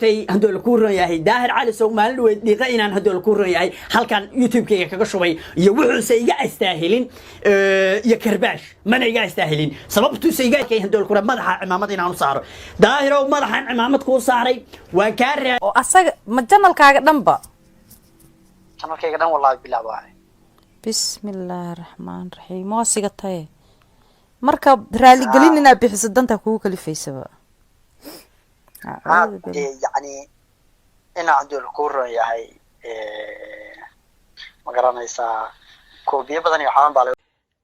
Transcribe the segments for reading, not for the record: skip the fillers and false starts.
تي هدول الكورن ياهي داهر على سوق مال ودقيقة إن هدول الكورن ياهي هل كان يوتيوب كي كشوي يوحو سيجا استاهلين يكرباش من يجا استاهلين سببتو سيجا كي هدول الكورن مدح عمامتنا نصار داهر ومدح عمامت كور صاري وكار أصلا مجنن الكاغ دنبا أنا كي قدام والله بالله باعي بسم الله الرحمن الرحيم ما سيقطعي مركب رالي قليلنا بحس الدنتا كوكا اللي في سبا يعني أنا عندي الكورة ياهي ما قرانيسا كوبية بدني وحرام بالي.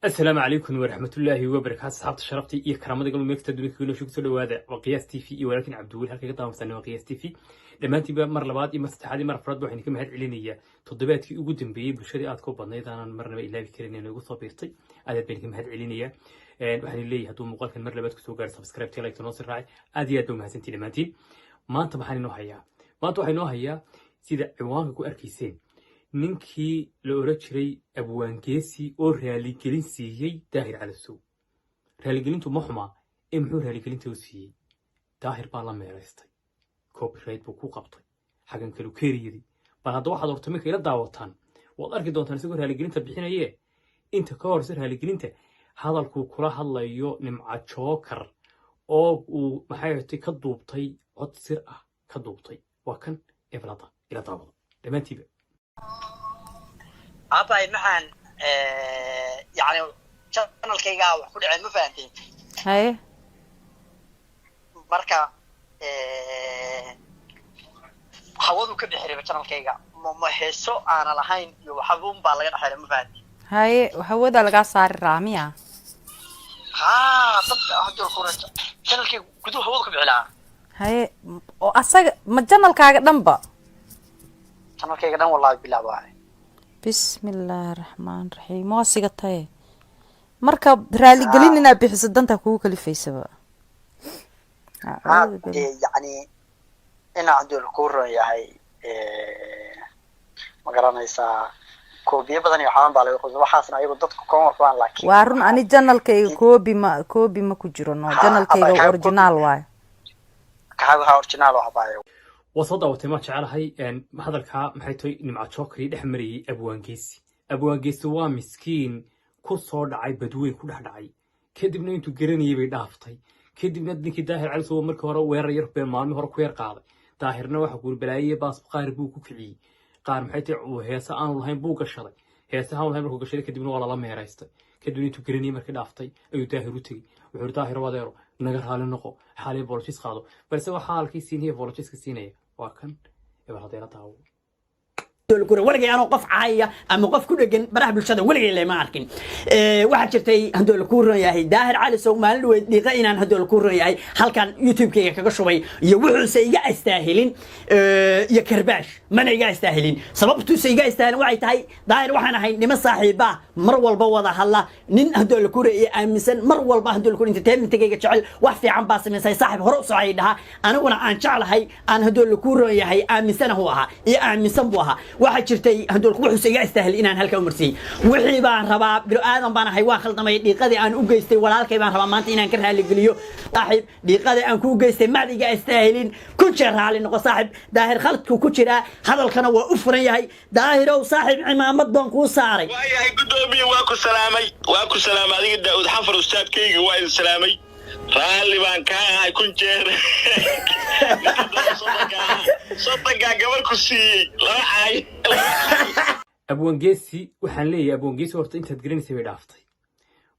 السلام عليكم ورحمة الله وبركاته. صحابة شرفتي إيه كرامة قبل ما يكتب دونك كله شو كسر هذا وقياس تي في ولكن عبدول هالكي قطعة مستنى وقياس تي في لما أنت بقى مرة بعد إما استحادي مرة فرد وحين كم هاد علينية تطبيقات كي وجودن بيه بالشريعة كوبا نيدا أنا مرة إلا بكرني أنا يقص بيرتي عدد بينكم هاد علينية وحين اللي هدو مقال كان مرة بعد كسوقار سبسكرايب تلاقي تناصر راعي أدي أدو مهزنتي لما أنتي ما أنت محل إنه هيا ما أنتوا حينه هيا سيدا عوانك وأركيسين ninkii la oran jiray abwaangeesi oo raaligelin siiyey daahir cali sow raaligelintu ma xuma muxuu raaligelinta u siiyey daahir baa la meeraystay copyright buu ku qabtay xagan kale keeriyay bal hadda waxaad horta markay la daawataan waad arki doontaan isagoo raaligelinta bixinayee inta ka hor raaligelinta hadalku kula hadlayo nimca jookar oo uu maxay ka duubtay cod sir ah ka duubtay waa kan eblada ila daawada dhamaantiiba أباي معن يعني channel كيجا وكل عين ما فهمتين هاي مركا حوضو كده حريبة channel كيجا ما حسوا أنا لهين يوحبون بالغ حريبة ما فهمتين هاي وحوض لقى صار رامية طب هدول كورة channel كي كده حوضو كده على هاي أصلا مجنن الكاغ دنبا channel كيجا دم والله بالله باعي بسم الله الرحمن الرحيم ما سيقطعي مركب رالي قليلنا بحس الدنتا كوكا اللي في سبا يعني أنا عندي الكورة ياهي ما قرانيسا كوبية بدني وحرام بالي وحاسنا أيوة ضدك كم وفان لكن وارون أني جنال كي كوبي ما كجرونو جنال كي أورجينال واي كهذا أورجينال وحبايو وصدق وتما جعلهاي هذا الكا محيطي نمع شوكري دحمري أبوانجيسي ومسكين كل صور دعي بدوي كل دعي كدبنا أنتو جرني يبي دافتي كدبنا دنك داهر على سو مرك هرا وير يربي مال مهر كوير قاضي داهرنا واحد يقول بلاي باص قارب بوكو كعي قار محيطي وهيسا أنا والله بوك الشري هيسا هون هاي بوك الشري كدبنا والله ما يرايسته كدبنا أنتو جرني مرك دافتي أيو داهر وتي وعور داهر ودايرو نجر حال النقو حالي بولشيس قاضو بس هو حال كيسين هي بولشيس كيسينية وكان يبقى هذا تعو الكورة ولقي أنا وقف عاية أما وقف كل جن براه بالشدة ولقي اللي ما عارفين واحد شفتي هدول الكورن ياهي داهر على سوق مال ودقيقة إن هدول الكورن ياهي هل كان يوتيوب كي كشوي يوحو سيجا استاهلين يكرباش من يجا استاهلين سببتو سيجا استاهلين وعي تاي داهر وحنا هاي نما صاحبه مر والبوضة هلا نين هدول الكورة أمسن مر والبا هدول الكورة أنت تهم تجي تشعل وحفي عن باس من صاحب هرقص عيدها أنا وأنا عن شعل هاي أنا هدول الكورة ياهي أمسن هوها أمسن بوها واحد شفتي هدول وحو سيجا استاهل إنان هالك مرسي وحي بان ربا بلو آدم بان هاي واخل دمي دقيقة أن أوجستي والهالك بان ربا مانت إنان كرها اللي قليو صاحب دقيقة أن كوجستي ما دقيقة استاهلين كل شر على إنه صاحب داهر خلط كوكشرا هذا القناة وأفرن ياهي داهر وصاحب عمامة دون كو صاري وياهي قدومي واكو سلامي هذيك داود حفر أستاذ كيغي وايد سلامي رالي بان كان يكون جير صدقا قبل كسي لا عاي أبوانجيسي وحن لي أبوانجيسي ورت أنت تقرين سوي دافتي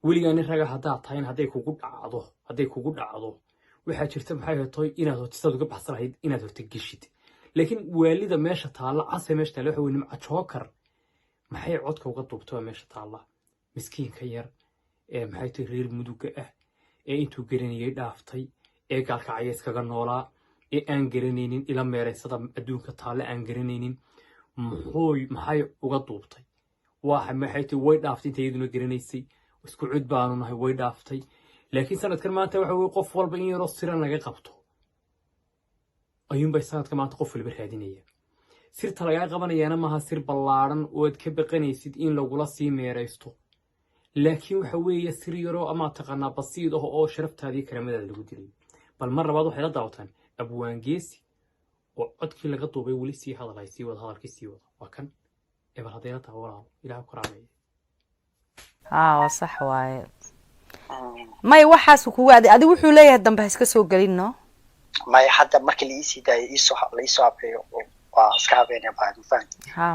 ولي أنا رجع هذا طاين هذيك وجود عضو وحاجة ترتب حاجة طوي إنا هو تصدق بحصل هيد إنا هو تجشيد لكن والده ماشى طالع عصي ماشى طالع هو إنه أتشوكر ما حي عودك وقطب بتوع ماشى طالع مسكين خير ما حي تغير مدوقة intuu garanayay dhaaftay gaalka cayays kaga noolaa aan garanaynin ila meereysada adduunka taale aan garanaynin maxay uga duubtay maxay way dhaaftay intayaduna garanaysay isku cid baanu nahay way dhaaftay laakiin sanadkan maanta waxa uu qof walba in yaro siran laga qabto ayuun bay sanadkan maanta qof walba raadinaya sirta laga qabanayana maaha sir ballaaran oo aad ka baqanaysid in lagula sii meereysto لكن وحوي سريرو أما تقنا بسيط أو شرفت هذه كلمات اللي قلت لي بل مرة بعض حيلا دعوتان أبوانجيسي codkii laga duubay weli sii hadalay sii wada hadalkii sii wada waa kan ebal haddayna tahay walaal ilaah ku raameeye waa sax waaye may waxaas kugu adi adigu wuxuu leeyahay dambe iska soo gelin no may hadda markii la isii daayay la isoo abeeyo waa iska habeenaya baa faan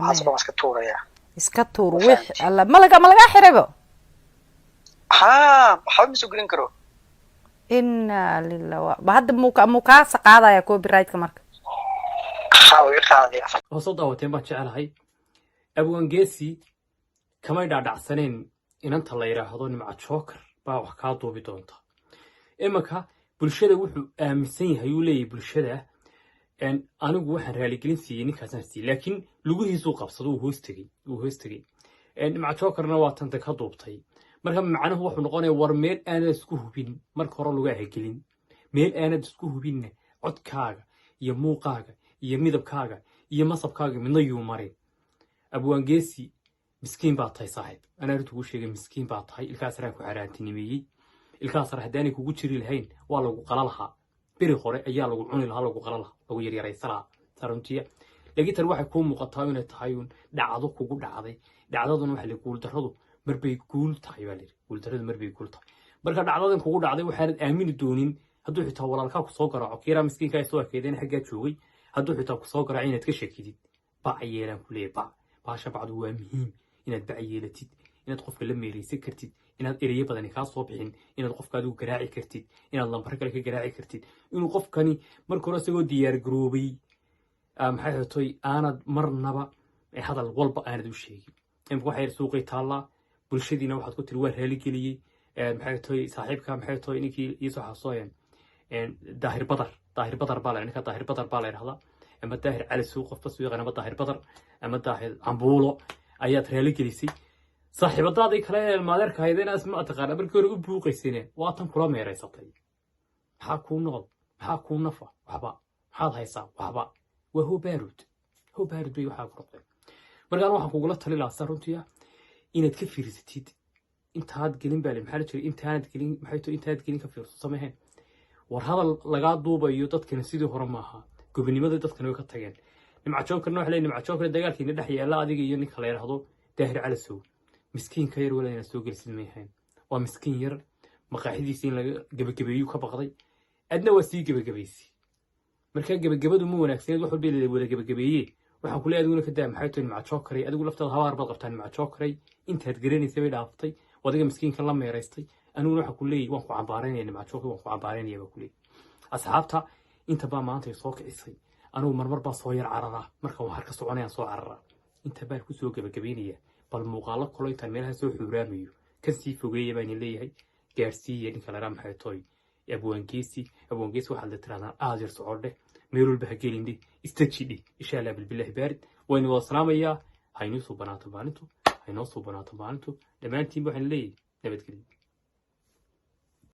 asoo iska tuuraya iska tuur wix alla malaga xiraybo waxa ma soo gelin karo inna lillahi ba hadda muuka qaadaya copyright-ka marka way qaadaya soo daawateen baan jecelahay abwan geesi kamay dhaadhacsaneen inanta la yiraahdo nimca joker baa wax ka duubi doonta imaka bulshada wuxuu aaminsan yahay uu leeyahay bulshada anigu waxaan raali gelin siiyay ninkaasaan siiyay laakiin lugihiisu qabsado uu hoos tagay nimca jokerna waa tan ka duubtay marka macnaheedu wuxuu noqonayaa war meel aan isku hubin marka hore lagu ahagelin meel aan isku hubin codkaaga iyo muuqaaga iyo midabkaaga iyo masabkaaga midna yuu marin abwan geesi miskiin baa tahay saaxiib ana runtu ugu sheegay miskiin baa tahay ilkaas raan ku xaraantinimeeyay ilkaas haddaanay kugu jiri lahayn waa lagu qala lahaa beri hore ayaa lagu cuni lahaa lagu qala lahaa lagu yaryaraysanaa saruntiya laakiin tan waxay kuu muuqataa inay tahay dhacdo kugu dhacday dhacdaduna waxa la guul darradu marbay guul tahay baa leeyahay guul darradu marbay guul tahay marka dhacdadan kugu dhacday waxaanad aamini doonin hadduu xitaa walaalkaa ku soo garaaco kiira miskiinka ay soo akeedeen xaggaa joogay hadduu xitaa ku soo garaaco inaad ka sheekidid bac yeelaan ku leeyahay baasha bacdu waa muhiim inaad bac yeelatid inaad qofka la meeraysan kartid inaad erayo badani kaa soo bixin inaad qofka adigu garaaci kartid inaad lambar kale ka garaaci kartid inuu qofkani marka hore isagoo diyaar garoobay maxay hatay aanad marnaba hadal walba aanad u sheegin imka waxay suuqay taallaa bulshadiina waxaad ku tiri waa raali geliyey maxay hatay saaxiibka maxay hatay ninkii iisoo xasooyeen daahir badar baa la ninka daahir badar baa la yidhahdaa ama daahir cali suuq qofba suu yaqaan ama daahir badar ama daahir cambuulo ayaad raali gelisay saaxiibadaadii kale maadeerkahaydeen asma taqaana markii hore u buuqaysine waa tan kula meeraysatay maxaa kuu noqod maxaa kuu nafa waxba maxaad haysaa waxba waa hobaarud bay waxaa ku noqdeen markaan waxaan kugula tali lahaa runtiya inaad ka fiirsatid intaad gelin baa maxaa la jiray intaanad gelin intaad gelin ka fiirso sameheen war hadal lagaa duubayo dadkana sidii hore maaha gobonimada dadkana way ka tageen nimca jokerna waxa leeyahay nimca joker dagaalkiina dhex yaala adiga iyo ninka la yiraahdo daahir cali sow miskiinka yar wala inaa soo gelsid meehayn waa miskiin yar maqaaxidiisa in laga gabagabeeyo ka baqday adna waa sii gabagabaysi marka gabagabadu ma wanaagsaneed wax walba la wada gabagabeeyey waxaan ku leeyahay adiguna ka daa maxay tahay nimca joker adigu laftaada habaar baad qabtaan nimca joker intaad garanaysay bay dhaaftay wadiga miskiinka la meeraystay aniguna waxaan ku leeyahay waan ku cambaaraynaya nimca joker waan ku cambaaraynaya baa ku leeyahay asxaabta inta baa maanta soo kicisay anigu marmar baa soo yar cararaa marka waxaan ka soconayaan soo cararaa inta baan ku soo gabagabeynaya bal muuqaalo kalo intaan meelaha soo xuuraamayo kan sii fogeeya baan leeyahay gaarsiiya ninka la raam xaytooy abwangeesi waxaad la tirahdaan aad yar socodhe meel walba ha gelindhe istajidhe insha allah bilbillahi baarid waynu wada salaamayaa haynoo soo banaato maalintu dhammaantiin waxaan leeyahay nabadgelyo